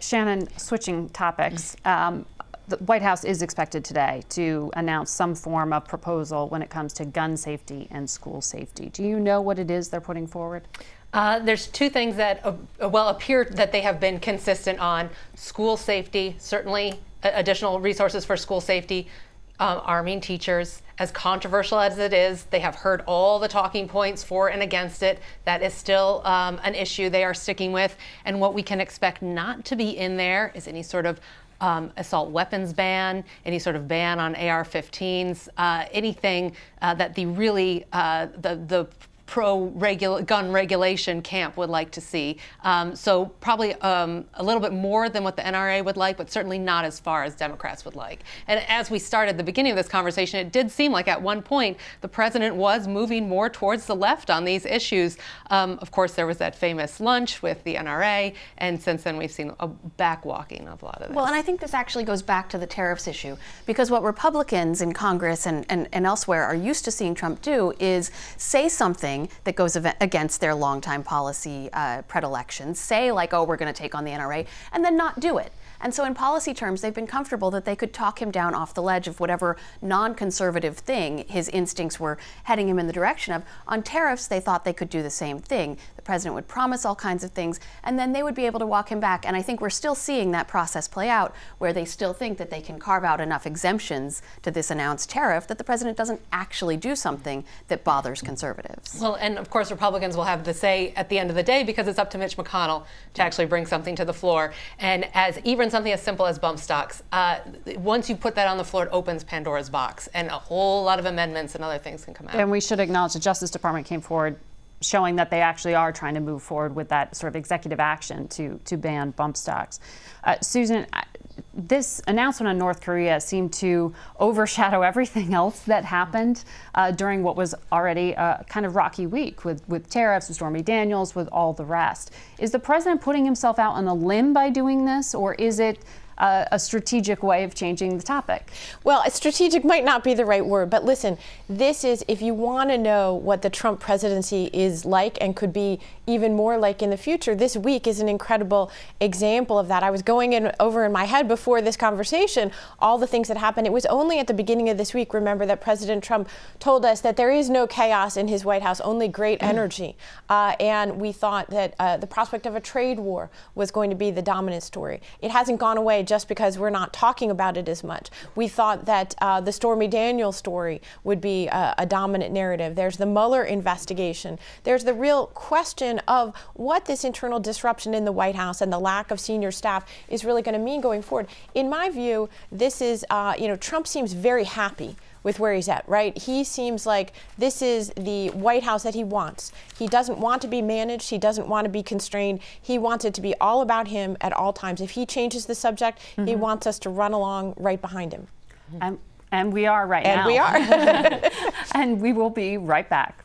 Shannon, switching topics, the White House is expected today to announce some form of proposal when it comes to gun safety and school safety. Do you know what it is they're putting forward? There's two things that appear that they have been consistent on: school safety, certainly additional resources for school safety, arming teachers. As controversial as it is, they have heard all the talking points for and against it. That is still an issue they are sticking with. And what we can expect not to be in there is any sort of assault weapons ban, any sort of ban on AR-15s, anything that the pro-gun regulation camp would like to see. So probably a little bit more than what the NRA would like, but certainly not as far as Democrats would like. And as we started the beginning of this conversation, it did seem like at one point the president was moving more towards the left on these issues. Of course, there was that famous lunch with the NRA, and since then we've seen a backwalking of a lot of this. Well, and I think this actually goes back to the tariffs issue, because what Republicans in Congress and elsewhere are used to seeing Trump do is say something that goes against their longtime policy predilections, say like, oh, we're going to take on the NRA, and then not do it. And so in policy terms, they've been comfortable that they could talk him down off the ledge of whatever non-conservative thing his instincts were heading him in the direction of. On tariffs, they thought they could do the same thing. The president would promise all kinds of things, and then they would be able to walk him back. And I think we're still seeing that process play out, where they still think that they can carve out enough exemptions to this announced tariff that the president doesn't actually do something that bothers conservatives. Well, and of course, Republicans will have the say at the end of the day, because it's up to Mitch McConnell to actually bring something to the floor. And as even something as simple as bump stocks, once you put that on the floor, it opens Pandora's box, and a whole lot of amendments and other things can come out. And we should acknowledge the Justice Department came forward showing that they actually are trying to move forward with that sort of executive action to ban bump stocks. Susan, this announcement on North Korea seemed to overshadow everything else that happened during what was already a kind of rocky week with tariffs, with Stormy Daniels, with all the rest. Is the president putting himself out on a limb by doing this, or is it a strategic way of changing the topic? Well, strategic might not be the right word, but listen, this is, if you want to know what the Trump presidency is like and could be even more like in the future, this week is an incredible example of that. I was going over in my head before this conversation all the things that happened. It was only at the beginning of this week, remember, that President Trump told us that there is no chaos in his White House, only great energy. And we thought that the prospect of a trade war was going to be the dominant story. It hasn't gone away just because we're not talking about it as much. We thought that the Stormy Daniels story would be a dominant narrative. There's the Mueller investigation. There's the real question of what this internal disruption in the White House and the lack of senior staff is really going to mean going forward. In my view, this is, Trump seems very happy with where he's at, right? He seems like this is the White House that he wants. He doesn't want to be managed. He doesn't want to be constrained. He wants it to be all about him at all times. If he changes the subject, he wants us to run along right behind him. And we are right now. And we are. And we will be right back.